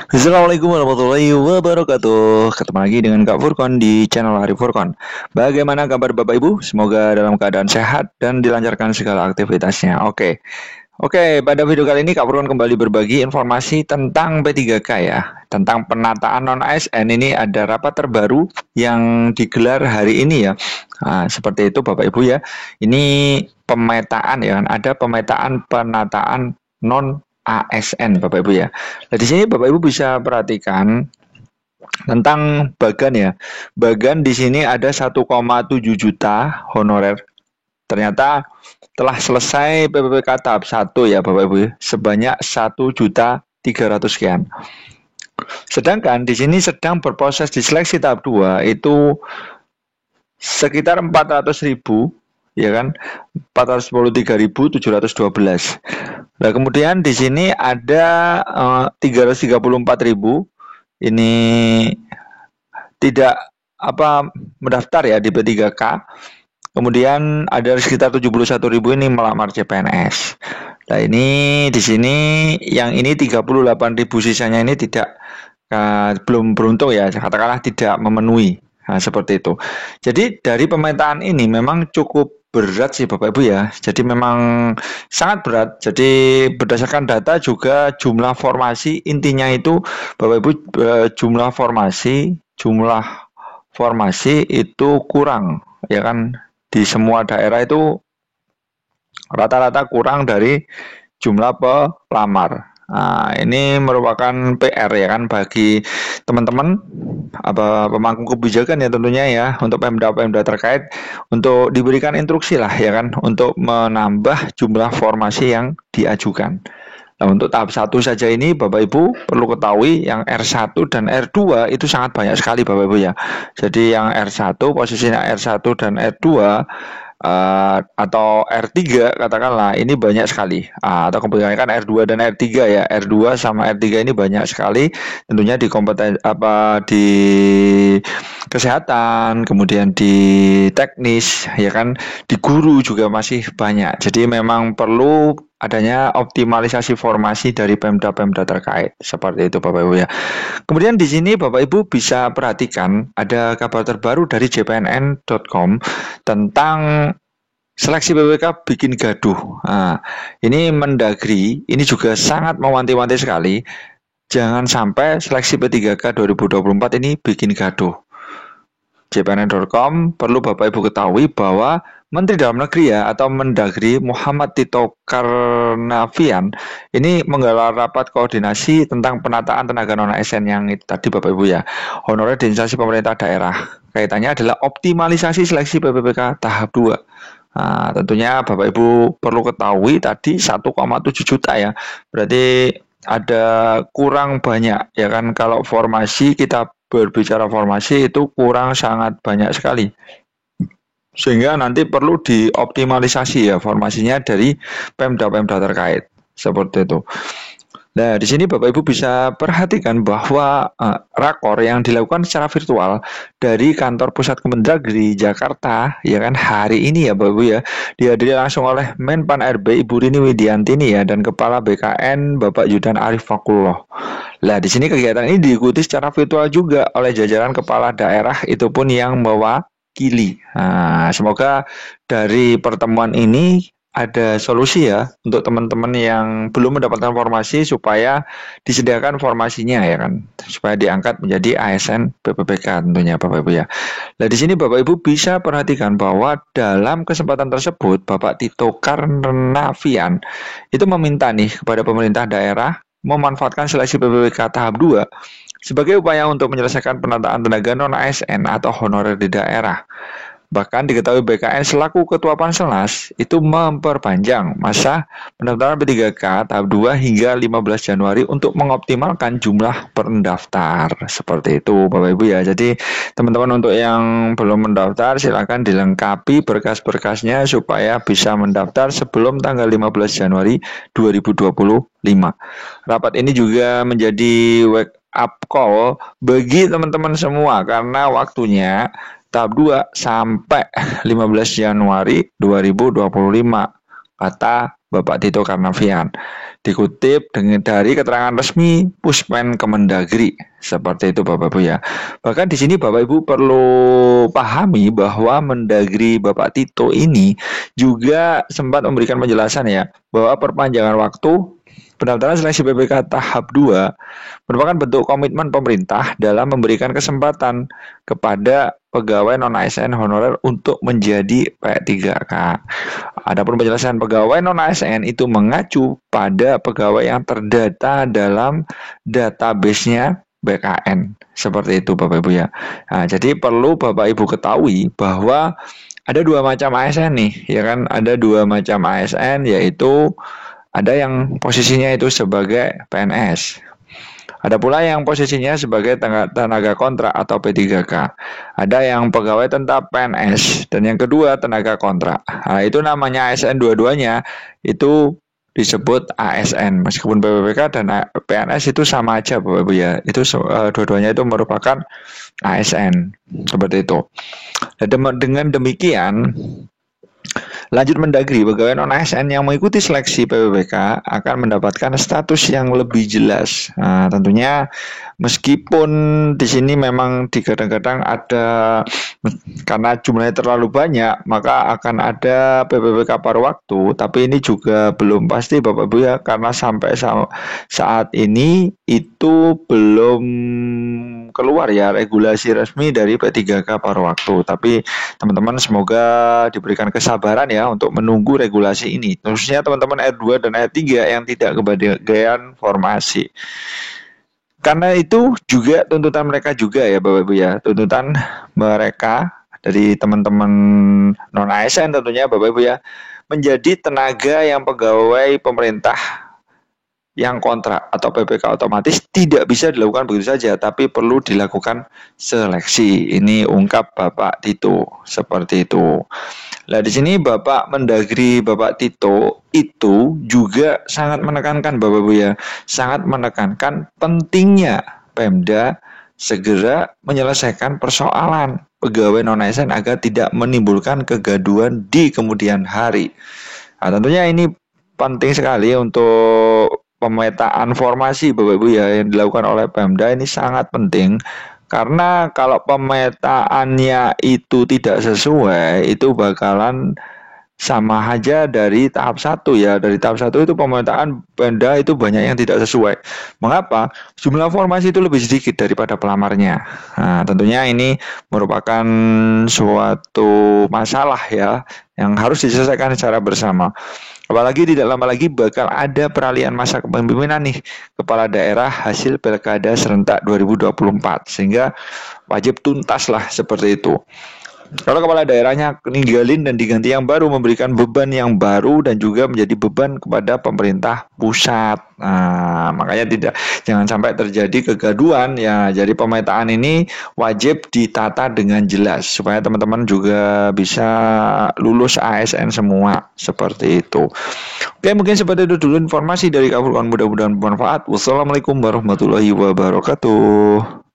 Assalamualaikum warahmatullahi wabarakatuh. Ketemu lagi dengan Kak Furkon di channel Arif Furkon. Bagaimana kabar Bapak Ibu? Semoga dalam keadaan sehat dan dilancarkan segala aktivitasnya. Oke, pada video kali ini Kak Furkon kembali berbagi informasi tentang P3K ya. Tentang penataan non-ASN. Ini ada rapat terbaru yang digelar hari ini ya. Nah, seperti itu Bapak Ibu ya. Ini pemetaan ya kan. Ada pemetaan penataan non ASN Bapak Ibu ya. Nah, di sini Bapak Ibu bisa perhatikan tentang Bagan ya. Bagan di sini ada 1,7 juta honorer. Ternyata telah selesai PPPK tahap 1 ya Bapak Ibu ya, sebanyak 1.300.000 sekian. Sedangkan di sini sedang berproses di seleksi tahap 2 itu sekitar 400.000 ya kan, 413.712. Nah, kemudian di sini ada 334.000 ini tidak mendaftar ya di P3K. Kemudian ada sekitar 71.000 ini melamar CPNS. Nah, ini di sini yang ini 38.000 sisanya ini tidak belum beruntung ya, katakanlah tidak memenuhi. Nah, seperti itu. Jadi dari pemetaan ini memang cukup berat sih Bapak Ibu ya. Jadi memang sangat berat. Jadi berdasarkan data juga jumlah formasi intinya itu Bapak Ibu jumlah formasi itu kurang ya kan, di semua daerah itu rata-rata kurang dari jumlah pelamar. Nah, ini merupakan PR ya kan bagi teman-teman pemangku kebijakan ya tentunya ya, untuk Pemda-Pemda terkait untuk diberikan instruksi lah ya kan untuk menambah jumlah formasi yang diajukan. Nah, untuk tahap 1 saja ini Bapak Ibu perlu ketahui yang R1 dan R2 itu sangat banyak sekali Bapak Ibu ya. Jadi yang R1 posisinya R1 dan R2 atau R3 katakanlah ini banyak sekali, atau kebanyakan R2 dan R3 ya. R2 sama R3 ini banyak sekali tentunya di di kesehatan, kemudian di teknis ya kan, di guru juga masih banyak. Jadi memang perlu adanya optimalisasi formasi dari Pemda-Pemda terkait. Seperti itu Bapak Ibu ya. Kemudian di sini Bapak Ibu bisa perhatikan ada kabar terbaru dari jpnn.com tentang seleksi PPK bikin gaduh. Nah, ini Mendagri ini juga sangat mewanti-wanti sekali. Jangan sampai seleksi P3K 2024 ini bikin gaduh. jpnn.com perlu Bapak Ibu ketahui bahwa Menteri Dalam Negeri ya atau Mendagri Muhammad Tito Karnavian ini menggelar rapat koordinasi tentang penataan tenaga non ASN yang itu tadi Bapak Ibu ya, honorer di instansi pemerintah daerah. Kaitannya adalah optimalisasi seleksi PPPK tahap 2. Nah, tentunya Bapak Ibu perlu ketahui tadi 1,7 juta ya. Berarti ada kurang banyak ya kan, kalau formasi kita berbicara formasi itu kurang sangat banyak sekali. Sehingga nanti perlu dioptimalisasi ya formasinya dari Pemda-Pemda terkait. Seperti itu. Nah, di sini Bapak Ibu bisa perhatikan bahwa rakor yang dilakukan secara virtual dari kantor pusat Kemendagri Jakarta ya kan hari ini ya Bapak Ibu ya, dihadiri langsung oleh Menpan RB Ibu Rini Widiantini ya, dan Kepala BKN Bapak Yudan Arif Fakullah. Nah, di sini kegiatan ini diikuti secara virtual juga oleh jajaran kepala daerah itu pun yang mewakili. Nah, semoga dari pertemuan ini ada solusi ya untuk teman-teman yang belum mendapatkan formasi supaya disediakan formasinya ya kan, supaya diangkat menjadi ASN PPPK tentunya Bapak Ibu ya. Nah, di sini Bapak Ibu bisa perhatikan bahwa dalam kesempatan tersebut Bapak Tito Karnavian itu meminta nih kepada pemerintah daerah memanfaatkan seleksi PPPK tahap 2 sebagai upaya untuk menyelesaikan penataan tenaga non ASN atau honorer di daerah. Bahkan diketahui BKN selaku Ketua Panselnas itu memperpanjang masa pendaftaran P3K tahap 2 hingga 15 Januari untuk mengoptimalkan jumlah pendaftar. Seperti itu Bapak Ibu ya. Jadi teman-teman untuk yang belum mendaftar silakan dilengkapi berkas-berkasnya supaya bisa mendaftar sebelum tanggal 15 Januari 2025. Rapat ini juga menjadi wake up call bagi teman-teman semua karena waktunya tahap 2 sampai 15 Januari 2025 kata Bapak Tito Karnavian. Dikutip dari keterangan resmi Puspen Kemendagri. Seperti itu Bapak Ibu ya. Bahkan di sini Bapak Ibu perlu pahami bahwa Mendagri Bapak Tito ini juga sempat memberikan penjelasan ya, bahwa perpanjangan waktu pendaftaran seleksi PPK tahap 2 merupakan bentuk komitmen pemerintah dalam memberikan kesempatan kepada pegawai non-ASN honorer untuk menjadi P3K. Adapun penjelasan pegawai non-ASN itu mengacu pada pegawai yang terdata dalam database-nya BKN. Seperti itu Bapak Ibu ya. Nah, jadi perlu Bapak Ibu ketahui bahwa ada dua macam ASN nih, ya kan? Ada dua macam ASN, yaitu ada yang posisinya itu sebagai PNS. Ada pula yang posisinya sebagai tenaga kontrak atau P3K. Ada yang pegawai tetap PNS dan yang kedua tenaga kontrak. Nah, itu namanya ASN dua-duanya itu disebut ASN. Meskipun PPPK dan PNS itu sama aja Bapak Ibu ya. Itu dua-duanya itu merupakan ASN. Seperti itu. Dan dengan demikian lanjut Mendagri, pegawai non-ASN yang mengikuti seleksi PPPK akan mendapatkan status yang lebih jelas. Nah, tentunya meskipun di sini memang kadang-kadang ada, karena jumlahnya terlalu banyak, maka akan ada PPPK paruh waktu, tapi ini juga belum pasti Bapak Ibu ya, karena sampai saat ini itu belum keluar ya regulasi resmi dari P3K paruh waktu. Tapi teman-teman semoga diberikan kesabaran ya untuk menunggu regulasi ini. Khususnya teman-teman R2 dan R3 yang tidak kebagian formasi. Karena itu juga tuntutan mereka juga ya Bapak Ibu ya. Tuntutan mereka dari teman-teman non-ASN tentunya Bapak Ibu ya, menjadi tenaga yang pegawai pemerintah yang kontrak atau PPK otomatis tidak bisa dilakukan begitu saja, tapi perlu dilakukan seleksi. Ini ungkap Bapak Tito seperti itu. Nah, di sini Bapak Mendagri Bapak Tito itu juga sangat menekankan Bapak Ibu ya, sangat menekankan pentingnya Pemda segera menyelesaikan persoalan pegawai non-ASN agar tidak menimbulkan kegaduhan di kemudian hari. Nah, tentunya ini penting sekali untuk pemetaan formasi Bapak Ibu ya yang dilakukan oleh Pemda ini sangat penting, karena kalau pemetaannya itu tidak sesuai itu bakalan sama aja dari tahap 1 ya. Dari tahap 1 itu pemetaan Pemda itu banyak yang tidak sesuai. Mengapa? Jumlah formasi itu lebih sedikit daripada pelamarnya. Nah, tentunya ini merupakan suatu masalah ya yang harus diselesaikan secara bersama. Apalagi tidak lama lagi bakal ada peralihan masa kepemimpinan nih kepala daerah hasil Pilkada serentak 2024, sehingga wajib tuntas lah seperti itu. Kalau kepala daerahnya ninggalin dan diganti yang baru, memberikan beban yang baru dan juga menjadi beban kepada pemerintah pusat. Nah, makanya jangan sampai terjadi kegaduhan ya. Jadi pemetaan ini wajib ditata dengan jelas supaya teman-teman juga bisa lulus ASN semua seperti itu. Oke, mungkin seperti itu dulu informasi dari Kak Furqan, mudah-mudahan bermanfaat. Wassalamualaikum warahmatullahi wabarakatuh.